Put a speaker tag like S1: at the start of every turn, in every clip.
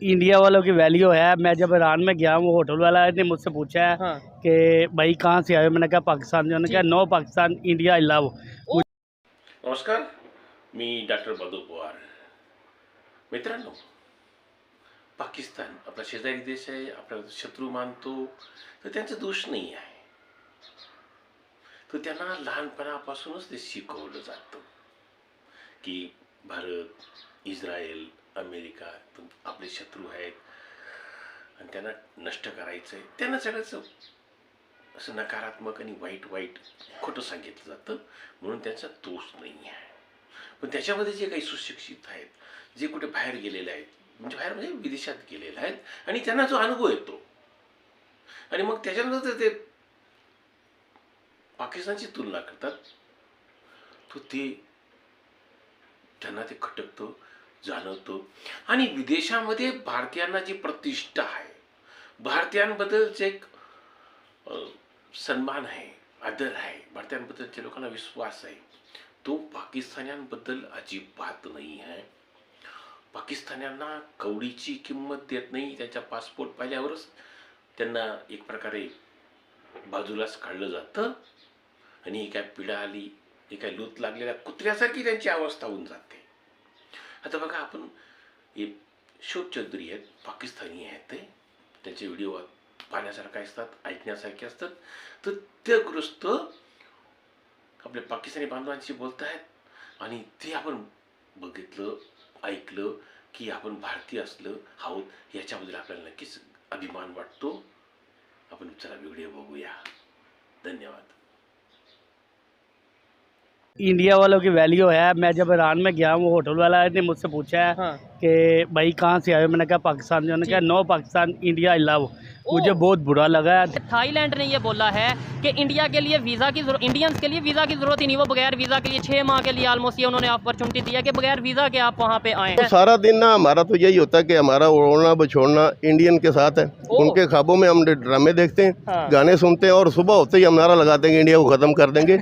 S1: India वालों की value है। मैं जब ईरान में गया, वो होटल वाला ने मुझसे पूछा है
S2: हाँ।
S1: कि भाई कहाँ से आए हो, मैंने कहा पाकिस्तान से। उन्होंने कहा no Pakistan India I love.
S3: नमस्कार, मी डॉक्टर बदू पवार. मित्रांनो, पाकिस्तान आपला शेजारी देश आहे, आपला शत्रू मानतो, तर त्यांचा दोष नाही आहे. तर त्यांना लहानपणापासूनच ते शिकवलं जातं की भारत, इस्रायल, अमेरिका आपले शत्रू आहेत आणि त्यांना नष्ट करायचं आहे. त्यांना सगळंच असं नकारात्मक आणि वाईट खोटं सांगितलं जातं, म्हणून त्यांचा दोष नाही आहे. पण त्याच्यामध्ये जे काही सुशिक्षित आहेत, जे कुठे बाहेर गेलेले आहेत, म्हणजे बाहेर म्हणजे विदेशात गेलेले आहेत आणि त्यांना जो अनुभव येतो आणि मग त्याच्यानंतर ते पाकिस्तानची तुलना करतात, तो ते त्यांना ते खटकतं, जाणवतं. आणि विदेशामध्ये भारतीयांना जी प्रतिष्ठा आहे, भारतीयांबद्दलचे एक सन्मान आहे, आदर आहे, भारतीयांबद्दलच्या लोकांना विश्वास आहे, तो पाकिस्तान्यांबद्दल अजिबात नाही आहे. पाकिस्तान्यांना कवडीची किंमत देत नाही. त्यांचा पासपोर्ट पाहिल्यावरच त्यांना एक प्रकारे बाजूलाच काढलं जातं आणि एका पिढा आली, एका लूत लागलेल्या कुत्र्यासारखी त्यांची अवस्था होऊन जाते. आता बघा, आपण हे शोध चौधरी आहेत, पाकिस्तानी आहेत, त्यांचे व्हिडिओ पाहण्यासारखे असतात, ऐकण्यासारखे असतात. तर ते ग्रस्त आपल्या पाकिस्तानी बांधवांशी बोलत आहेत आणि ते आपण बघितलं, ऐकलं की आपण भारतीय असलं आहोत, याच्याबद्दल आपल्याला नक्कीच अभिमान वाटतो. आपण चला व्हिडिओ बघूया. धन्यवाद.
S1: इंडिया वालों की वैल्यू है। मैं जब ईरान में गया, वो होटल वाला ने मुझसे पूछा है
S2: हाँ।
S1: कि भाई कहाँ से आए हो, मैंने कहा पाकिस्तान से। उन्होंने कहा no Pakistan India I love. मुझे बहुत बुरा लगा।
S2: थाईलैंड ने ये बोला है कि इंडिया के लिए वीज़ा की जरूरत, इंडियंस के लिए वीज़ा की ज़रूरत ही नहीं, वो बगैर वीज़ा के लिए 6 माह के लिए ऑलमोस्ट ये उन्होंने अपॉर्चुनिटी दिया कि बगैर वीज़ा के आप वहाँ पे आए
S4: तो
S2: हैं।
S4: सारा दिन ना हमारा तो यही होता है कि हमारा ओढ़ना बछोड़ना इंडियन के साथ है। उनके ख्वाबों में हम ड्रामे देखते हैं,
S2: हाँ।
S4: गाने सुनते हैं और सुबह होते ही हम नारा लगाते हैं कि इंडिया को ख़त्म कर देंगे।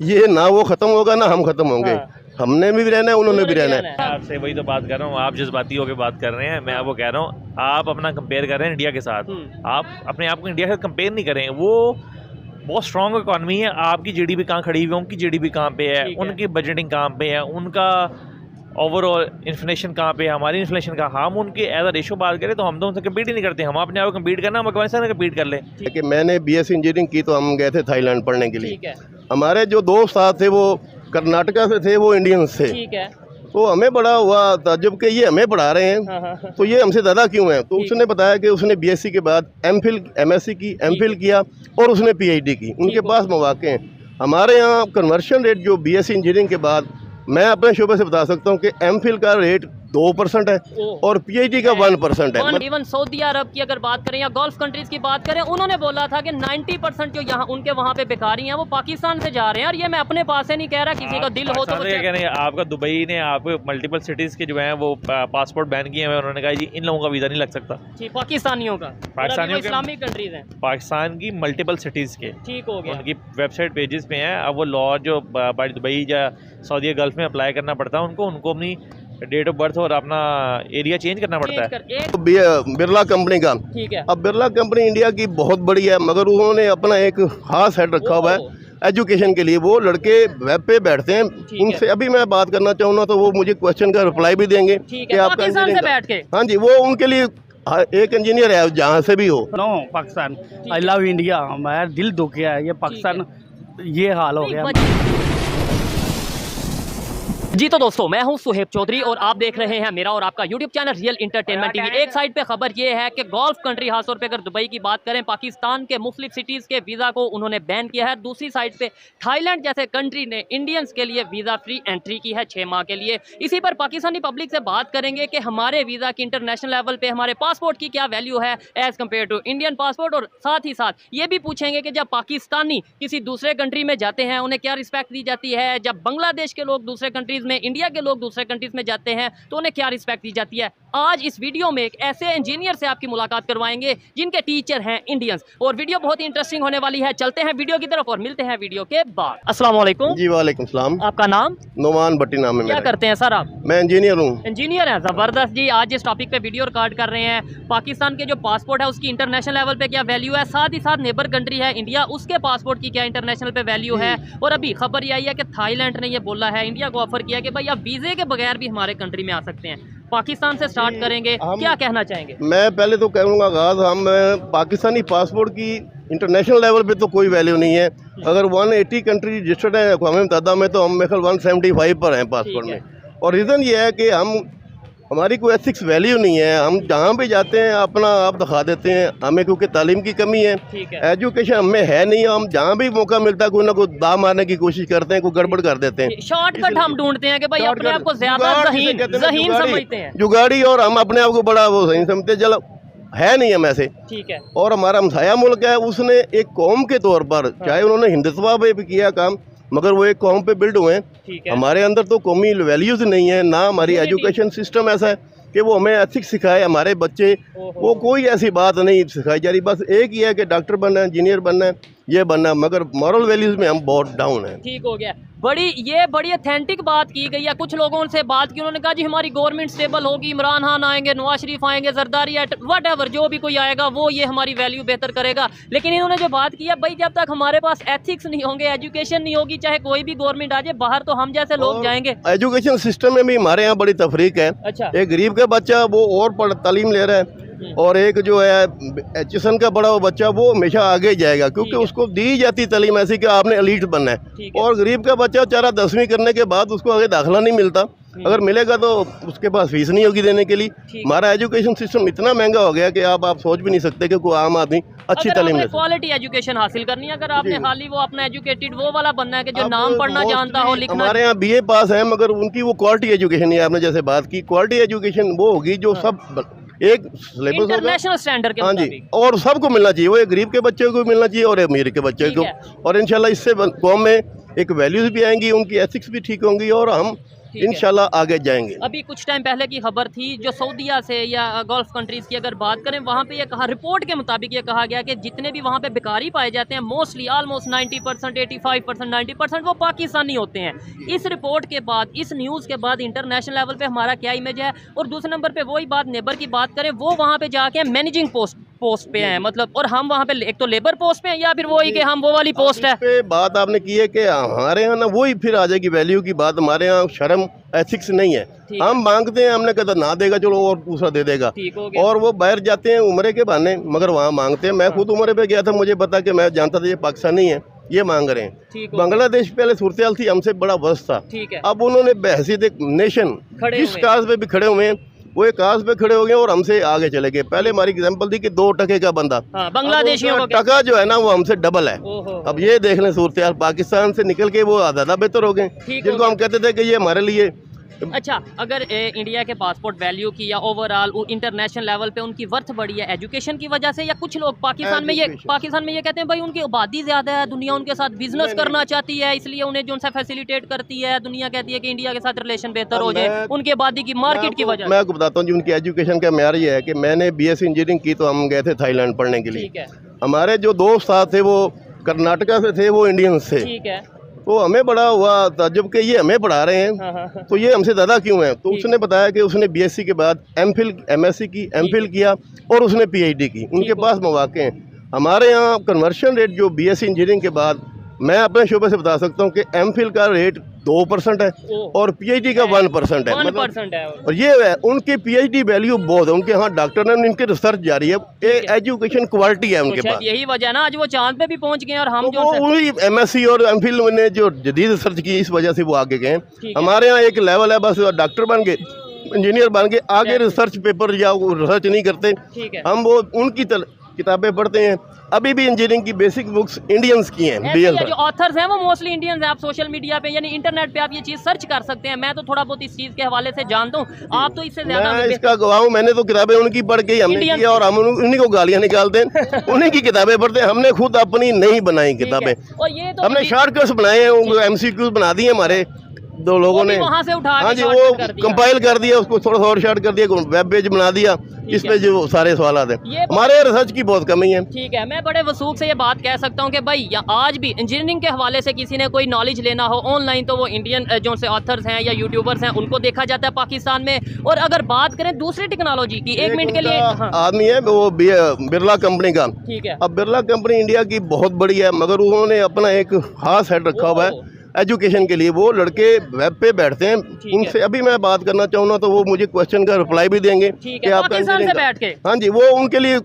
S4: ये ना वो ख़त्म होगा ना हम ख़त्म होंगे।
S2: हाँ।
S4: हमने भी रहना है, उन्होंने भी रहना है।
S5: आपसे वही तो बात कर रहा हूँ, आप जज्बाती होकर बात कर रहे हैं, मैं आपको कह रहा हूँ आप अपना कंपेयर कर रहे हैं इंडिया के साथ। आप अपने आप को इंडिया के साथ कंपेयर नहीं करें। वो बहुत स्ट्रॉन्ग इकॉनमी है। आपकी जीडीपी कहाँ खड़ी हुई है, उनकी जीडीपी कहाँ पे है, उनकी बजटिंग कहाँ पे है, उनका ओवरऑल इन्फ्लेशन कहाँ पे है, हमारी इन्फ्लेशन का। हम उनके एज अ रेशो बात करें तो हम तो उनसे कम्पीट ही नहीं करते। हम अपने आप को कम्पीट करना, हम अफगानिस्तान में कम्पीट कर लें।
S4: कि मैंने बीएससी इंजीनियरिंग की तो हम गए थे थाईलैंड पढ़ने के लिए।
S2: ठीक है।
S4: हमारे जो दोस्त साथ थे वो कर्नाटका से थे, वो इंडियंस थे।
S2: ठीक है।
S4: तो हमें बड़ा हुआ ताज्जुब कि ये हमें पढ़ा रहे हैं, तो ये हमसे ज़्यादा क्यों है। तो उसने बताया कि उसने बीएससी के बाद एमफिल, एमएससी की, एमफिल किया और उसने पीएचडी की। उनके पास मौके हैं। हमारे यहाँ कन्वर्शन रेट जो बीएससी इंजीनियरिंग के बाद, मैं अपने शोबे से बता सकता हूँ कि एमफिल का रेट 2% है और पीएचडी का 1% है।
S2: इवन सऊदी अरब की अगर बात करें या गल्फ कंट्रीज की बात करें, उन्होंने बोला था कि 90% जो यहाँ उनके वहाँ पे बेकारी हैं वो पाकिस्तान से जा रहे हैं। और ये मैं अपने पास से नहीं कह रहा, किसी का दिल हो तो
S5: क्या नहीं। आपका दुबई ने आपको मल्टीपल सिटीज के जो है वो पासपोर्ट बैन किए हैं। उन्होंने कहा जी इन लोगों का वीज़ा नहीं लग सकता।
S2: जी, पाकिस्तानियों का,
S5: पाकिस्तानियों
S2: इस्लामिक कंट्रीज हैं,
S5: पाकिस्तान की मल्टीपल सिटीज़ के।
S2: ठीक हो गया।
S5: उनकी वेबसाइट पेजेस पे हैं। अब वो लॉ जो दुबई या सऊदी गल्फ में अप्लाई करना पड़ता है उनको अपनी डेट ऑफ बर्थ और अपना एरिया चेंज करना पड़ता है।
S4: तो बिरला कंपनी का,
S2: ठीक है।
S4: अब बिरला कंपनी इंडिया की बहुत बड़ी है, मगर उन्होंने अपना एक खास हेड रखा हुआ है एजुकेशन के लिए। वो लड़के वेब पे बैठते हैं, उनसे अभी मैं बात करना चाहूँगा तो वो मुझे क्वेश्चन का रिप्लाई भी देंगे कि आप
S2: पाकिस्तान से बैठ के।
S4: हाँ जी, वो उनके लिए एक इंजीनियर है जहाँ से भी हो।
S1: No Pakistan I love India. हमारा दिल दुख गया है, ये पाकिस्तान ये हाल हो गया।
S2: जी तो दोस्तों, मैं हूं सुहेब चौधरी और आप देख रहे हैं मेरा और आपका YouTube channel real entertainment TV. एक साइड पे खबर ये है कि गल्फ कंट्री, खासतौर पे अगर दुबई की बात करें, पाकिस्तान के मुख्तलिफ सिटीज़ के वीज़ा को उन्होंने बैन किया है। दूसरी साइड पे थाईलैंड जैसे कंट्री ने इंडियंस के लिए वीज़ा फ्री एंट्री की है 6 माह के लिए। इसी पर पाकिस्तानी पब्लिक से बात करेंगे कि हमारे वीज़ा की इंटरनेशनल लेवल पर, हमारे पासपोर्ट की क्या वैल्यू है as compared to Indian passport. और साथ ही साथ ये भी पूछेंगे कि जब पाकिस्तानी किसी दूसरे कंट्री में जाते हैं उन्हें क्या रिस्पेक्ट दी जाती है, जब बांग्लादेश के लोग दूसरे कंट्रीज कंट्रीज़ में, इंडिया के लोग दूसरे कंट्रीज़ में जाते हैं तो उन्हें क्या रिस्पेक्ट दी जाती है। आज इस वीडियो में एक ऐसे इंजीनियर से आपकी मुलाकात करवाएंगे जिनके टीचर हैं इंडियंस, और वीडियो बहुत ही इंटरेस्टिंग होने वाली है। चलते हैं वीडियो की तरफ और मिलते हैं वीडियो के बाद। अस्सलाम वालेकुम।
S4: जी वालेकुम सलाम।
S2: आपका नाम?
S4: नोमान भट्टी नाम है
S2: क्या
S4: मेरा।
S2: करते हैं सर आप?
S4: मैं इंजीनियर हूँ।
S2: इंजीनियर हैं, ज़बरदस्त जी। आज इस टॉपिक पे वीडियो रिकॉर्ड कर रहे हैं। पाकिस्तान के जो पासपोर्ट है उसकी इंटरनेशनल लेवल पे क्या वैल्यू है, साथ ही साथ नेबर कंट्री है इंडिया, उसके पासपोर्ट की क्या इंटरनेशनल पे वैल्यू है। और अभी खबर ये आई है कि थाईलैंड ने ये बोला है, इंडिया को ऑफर किया कि भाई आप वीज़े के बगैर भी हमारे कंट्री में आ सकते हैं। पाकिस्तान से स्टार्ट करेंगे, क्या कहना चाहेंगे?
S4: मैं पहले तो कहूँगा आगाज़ हम पाकिस्तानी पासपोर्ट की इंटरनेशनल लेवल पे तो कोई वैल्यू नहीं है। अगर 180 कंट्री रजिस्टर्ड है अक़वाम मुत्तहिदा में, तो हम मेरे ख्याल 175 पर हैं पासपोर्ट में। और रीज़न ये है कि हमारी कोई एथिक्स वैल्यू नहीं है। हम जहाँ भी जाते हैं अपना आप दिखा देते हैं। हमें क्योंकि तालीम की कमी है, एजुकेशन हमें है नहीं। हम जहाँ भी मौका मिलता है कोई ना कोई दाव मारने की कोशिश करते हैं, कोई गड़बड़ कर देते हैं।
S2: शॉर्टकट हम ढूंढते हैं कि भाई अपने आप को ज्यादा ज़हीन समझते हैं,
S4: जुगाड़ी, और हम अपने आप को बड़ा वो सही समझते हैं। चलो है नहीं हम ऐसे।
S2: ठीक है।
S4: और हमारा हमसाया मुल्क है, उसने एक कौम के तौर पर, चाहे उन्होंने हिंदुत्व पे भी किया काम, मगर वो एक कौम पे बिल्ड हुए हैं। हमारे अंदर तो कौमी वैल्यूज़ नहीं है, ना हमारी एजुकेशन सिस्टम ऐसा है कि वो हमें एथिक्स सिखाए। हमारे बच्चे वो कोई ऐसी बात नहीं सिखाई जा रही। बस एक ही है कि डॉक्टर बनना है, इंजीनियर बनना है, ये बनना है, मगर मॉरल वैल्यूज़ में हम बहुत डाउन हैं।
S2: ठीक हो गया। बड़ी अथेंटिक बात की गई है। कुछ लोगों से बात की, उन्होंने कहा जी हमारी गवर्नमेंट स्टेबल होगी, इमरान खान आएंगे, नवाज शरीफ आएंगे, जरदारी वट एवर, जो भी कोई आएगा वो ये हमारी वैल्यू बेहतर करेगा। लेकिन इन्होंने जो बात की है, भाई जब तक हमारे पास एथिक्स नहीं होंगे, एजुकेशन नहीं होगी, चाहे कोई भी गवर्नमेंट आ जाए बाहर, तो हम जैसे लोग जाएंगे।
S4: एजुकेशन सिस्टम में भी हमारे यहाँ बड़ी तफरीक है।
S2: अच्छा।
S4: एक गरीब का बच्चा वो और तालीम ले रहा है, और एक जो है एजुकेशन का बड़ा वो बच्चा वो हमेशा आगे जाएगा, क्योंकि उसको दी जाती तालीम ऐसी कि आपने एलीट बनना है। और गरीब का बच्चा बेचारा 10वीं करने के बाद उसको आगे दाखिला नहीं मिलता। अगर मिलेगा तो उसके पास फीस नहीं होगी देने के लिए। हमारा एजुकेशन सिस्टम इतना महंगा हो गया कि आप सोच भी नहीं सकते कि कोई आम आदमी अच्छी तालीम ले।
S2: क्वालिटी एजुकेशन हासिल करनी है, अगर आपने खाली वो अपना एजुकेटेड वो वाला बनना है कि जो नाम पढ़ना जानता हो, लिखना।
S4: हमारे यहाँ BA पास है, मगर उनकी वो क्वालिटी एजुकेशन नहीं है। आपने जैसे बात की, क्वालिटी एजुकेशन वो होगी जो सब एक सिलेबस
S2: इंटरनेशनल स्टैंडर्ड के
S4: मुताबिक। हाँ जी, और सबको मिलना चाहिए। वो एक गरीब के बच्चे को मिलना चाहिए और अमीर के बच्चे को। और इंशाल्लाह इससे कौम में एक वैल्यूज भी आएंगी, उनकी एथिक्स भी ठीक होंगी, और हम इंशाल्लाह आगे जाएंगे।
S2: अभी कुछ टाइम पहले की खबर थी जो सऊदीया से या गल्फ कंट्रीज की अगर बात करें, वहाँ पे ये कहा, रिपोर्ट के मुताबिक ये कहा गया कि जितने भी वहाँ पे भिखारी पाए जाते हैं, मोस्टली ऑलमोस्ट 90%, 85%, 90% वो पाकिस्तानी होते हैं। इस रिपोर्ट के बाद, इस न्यूज़ के बाद इंटरनेशनल लेवल पे हमारा क्या इमेज है? और दूसरे नंबर पे वही बात नेबर की बात करें, वो वहाँ पे जाके मैनेजिंग पोस्ट पे हैं, मतलब, और हम वहाँ पे एक तो लेबर पोस्ट पे हैं, या फिर वही कि हम वो वाली पोस्ट है।
S4: पे बात आपने की है कि हमारे यहाँ ना वही फिर आ जाएगी वैल्यू की बात। हमारे यहाँ शर्म एथिक्स नहीं है। हम मांगते हैं, हमने कहा ना देगा चलो और दूसरा दे देगा, और वो बाहर जाते हैं उम्रे के बहाने, मगर वहाँ मांगते हैं। मैं खुद उम्रे पे गया था, मुझे पता कि मैं जानता था ये पाकिस्तानी है, ये मांग रहे हैं। बांग्लादेश पहले सूरत हाल थी, हमसे बड़ा वर्ष था। अब उन्होंने बहसीत एक नेशन जिस काज पे भी खड़े हुए हैं, वो एक काज पे खड़े हो गए और हमसे आगे चले गए। पहले हमारी एग्जांपल थी कि 2 टके का बंदा,
S2: बांग्लादेशियों का
S4: टका जो है ना वो हमसे डबल है। अब ये देख लें सूरत हाल, पाकिस्तान से निकल के वो ज़्यादा बेहतर हो गए, जिनको हम कहते थे कि ये हमारे लिए।
S2: अच्छा, अगर इंडिया के पासपोर्ट वैल्यू की या ओवरऑल इंटरनेशनल लेवल पे उनकी वर्थ बढ़ी है एजुकेशन की वजह से, या कुछ लोग पाकिस्तान में ये कहते हैं भाई उनकी आबादी ज़्यादा है, दुनिया उनके साथ बिजनेस करना चाहती है, इसलिए उन्हें जो उनसे फैसिलिटेट करती है, दुनिया कहती है कि इंडिया के साथ रिलेशन बेहतर हो जाए उनकी आबादी की, मार्केट की वजह।
S4: मैं आपको बताता हूँ जी, उनकी एजुकेशन का म्यार ये है कि मैंने BSc इंजीनियरिंग की, तो हम गए थे थाईलैंड पढ़ने के लिए। हमारे जो दोस्त साथ थे वो कर्नाटका से थे, वो इंडियंस थे।
S2: ठीक है।
S4: तो हमें बड़ा हुआ ताज्जुब कि ये हमें पढ़ा रहे हैं, तो ये हमसे ज़्यादा क्यों है। तो उसने बताया कि उसने BSc के बाद MPhil MSc की, MPhil किया, और उसने PhD की। उनके पास मौके हैं। हमारे यहाँ कन्वर्शन रेट जो BSc इंजीनियरिंग के बाद, मैं अपने शोबे से बता सकता हूँ कि MPhil का रेट 2% है और PhD का 1% है।
S2: 1% है।
S4: और ये है उनकी PhD वैल्यू बहुत है। उनके यहाँ डॉक्टर ने, उनकी रिसर्च जारी है, एजुकेशन क्वालिटी है उनके पास।
S2: यही वजह ना आज वो चांद पे भी पहुंच गए, और हम
S4: तो वही MSc और MPhil ने जो जदीद रिसर्च की, इस वजह से वो आगे गए। हमारे यहाँ एक लेवल है, बस डॉक्टर बन गए, इंजीनियर बन गए, आगे रिसर्च पेपर या रिसर्च नहीं करते। हम वो उनकी किताबें पढ़ते हैं। अभी भी इंजीनियरिंग की बेसिक बुक्स इंडियंस की हैं।
S2: जो ऑथर्स हैं वो मोस्टली इंडियंस हैं। आप सोशल मीडिया पे यानी इंटरनेट पे आप ये चीज़ सर्च कर सकते हैं। मैं तो थोड़ा बहुत इस चीज़ के हवाले से जानता हूँ, आप तो इससे ज़्यादा।
S4: मैं इसका गवाह हूँ, मैंने तो किताबें उनकी पढ़ के ही हमने किया, और हम उन्हीं को गालियाँ निकालते हैं। उन्हीं की किताबें पढ़ते हैं, हमने खुद अपनी नहीं बनाई किताबें।
S2: और ये तो
S4: हमने शॉर्टकट्स बनाए हैं, MCQs बना दिए हमारे, दो लोगों ने
S2: वहां से उठा
S4: हाँ
S2: के
S4: जी
S2: shortcut
S4: वो
S2: कर दिया।
S4: कंपाइल कर दिया, उसको थोड़ा शॉर्ट शॉर्ट कर दिया, वेब पेज बना दिया, इस पे जो सारे सवाल हैं।
S2: ये
S4: हमारे रिसर्च की बहुत कमी है।
S2: ठीक है, मैं बड़े वसूख से ये बात कह सकता हूँ कि भाई या आज भी इंजीनियरिंग के हवाले से किसी ने कोई नॉलेज लेना हो ऑनलाइन तो वो इंडियन जो से ऑथर्स हैं या यूट्यूबर्स हैं उनको देखा जाता है पाकिस्तान में। और अगर बात करें दूसरी टेक्नोलॉजी की, एक मिनट के लिए, हाँ,
S4: आदमी है वो बिरला कंपनी का।
S2: ठीक है,
S4: अब बिरला कंपनी इंडिया की बहुत बड़ी है, मगर उन्होंने अपना एक खास हेड रखा हुआ है एजुकेशन के लिए। वो लड़के वेब पे बैठते हैं, उनसे अभी मैं बात करना चाहूँ ना तो वो मुझे क्वेश्चन का रिप्लाई भी देंगे
S2: ठीक
S4: कि
S2: है,
S4: आपका
S2: पाकिस्तान से
S4: engineering
S2: बैठ के,
S4: हाँ जी, वो उनके लिए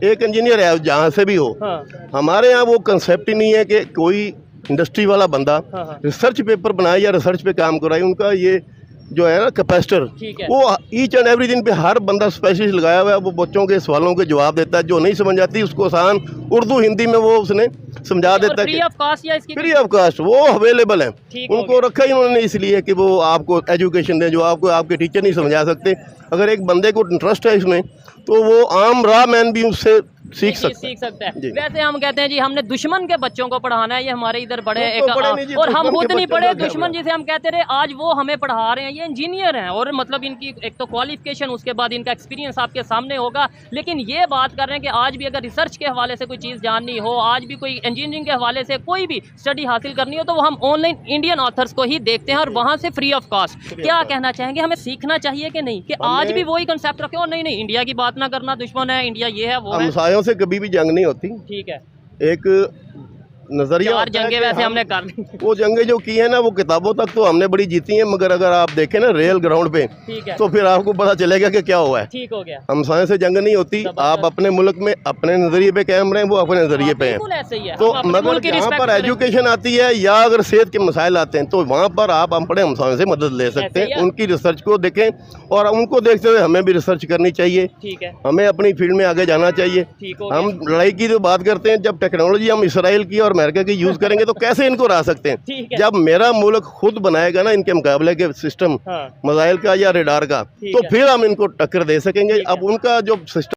S4: एक इंजीनियर है जहाँ से भी हो।
S2: हाँ,
S4: हमारे यहाँ वो कंसेप्ट ही नहीं है कि कोई इंडस्ट्री वाला बंदा
S2: हाँ,
S4: रिसर्च पेपर बनाए या रिसर्च पे काम कराए। उनका ये जो है ना कैपेसिटर,
S2: ठीक है,
S4: वो ईच एंड एवरी दिन पे हर बंदा स्पेशलिस्ट लगाया हुआ है। वो बच्चों के सवालों के जवाब देता है, जो नहीं समझ आती उसको आसान उर्दू हिंदी में वो उसने समझा देता है।
S2: फ्री ऑफ कॉस्ट या इसकी
S4: फ्री ऑफ कास्ट वो अवेलेबल है।
S2: ठीक हो
S4: उनको रखा ही उन्होंने इसलिए कि वो आपको एजुकेशन दें जो आपको आपके टीचर नहीं समझा सकते। अगर एक बंदे को इंटरेस्ट है इसमें तो वो आम रॉ मैन भी उससे सीख सकता है।
S2: है। वैसे हम कहते हैं जी हमने दुश्मन के बच्चों को पढ़ाना है, ये हमारे इधर बड़े
S4: वो
S2: एक
S4: तो पढ़े नहीं जी,
S2: और हम
S4: दुश्मन
S2: खुद
S4: के
S2: नहीं
S4: बच्चों
S2: पढ़े,
S4: का क्या
S2: दुश्मन जिसे हम कहते रहे आज वो हमें पढ़ा रहे हैं। ये इंजीनियर हैं और मतलब इनकी एक तो क्वालिफिकेशन, उसके बाद इनका एक्सपीरियंस आपके सामने होगा। लेकिन ये बात कर रहे हैं कि आज भी अगर रिसर्च के हवाले से कोई चीज़ जाननी हो, आज भी कोई इंजीनियरिंग के हवाले से कोई भी स्टडी हासिल करनी हो तो वो हम ऑनलाइन इंडियन ऑथर्स को ही देखते हैं और वहाँ से फ्री ऑफ कॉस्ट। क्या कहना चाहेंगे, हमें सीखना चाहिए कि नहीं, कि आज भी वही कंसेप्ट रखे और नहीं नहीं इंडिया की बात ना करना, दुश्मन है इंडिया, ये है वो है।
S4: हमसायों से कभी भी जंग नहीं होती।
S2: ठीक है,
S4: एक नजरिया
S2: चार
S4: होता है
S2: जंगे
S4: कि
S2: वैसे
S4: हम-
S2: हमने कर ली।
S4: वो जंगे जो की है ना वो किताबों तक तो हमने बड़ी जीती हैं, मगर अगर आप देखें ना रियल ग्राउंड पे
S2: ठीक है,
S4: तो फिर आपको पता चलेगा कि क्या हुआ है।
S2: ठीक हो गया,
S4: हमसायों से जंग नहीं होती।
S2: जबरदस्त।
S4: आप अपने मुल्क में अपने नजरिए पे कायम रहें, वो अपने नजरिए पे हैं।
S2: बिल्कुल ऐसे ही है।
S4: तो
S2: हम अपने
S4: मगर
S2: मुल्क की
S4: जहाँ
S2: रिस्पेक्ट
S4: पर
S2: करें।
S4: एजुकेशन आती है या अगर सेहत के मसाइल आते हैं तो वहाँ पर आप अपने हमसायों से मदद ले सकते
S2: ऐसे ही
S4: हैं।
S2: है।
S4: उनकी रिसर्च को देखें और उनको देखते हुए हमें भी रिसर्च करनी चाहिए।
S2: ठीक है,
S4: हमें अपनी फील्ड में आगे जाना चाहिए।
S2: ठीक हो
S4: हम
S2: गया,
S4: लड़ाई की जो बात करते हैं, जब टेक्नोलॉजी हम इसराइल की और अमेरिका की यूज करेंगे तो कैसे इनको हरा सकते हैं।
S2: ठीक है,
S4: जब मेरा मुल्क खुद बनाएगा ना इनके मुकाबले के सिस्टम
S2: हाँ,
S4: मिसाइल का या रेडार का,
S2: ठीक
S4: तो
S2: है।
S4: फिर हम इनको टक्कर दे सकेंगे।
S2: ठीक है।
S4: अब उनका जो सिस्टम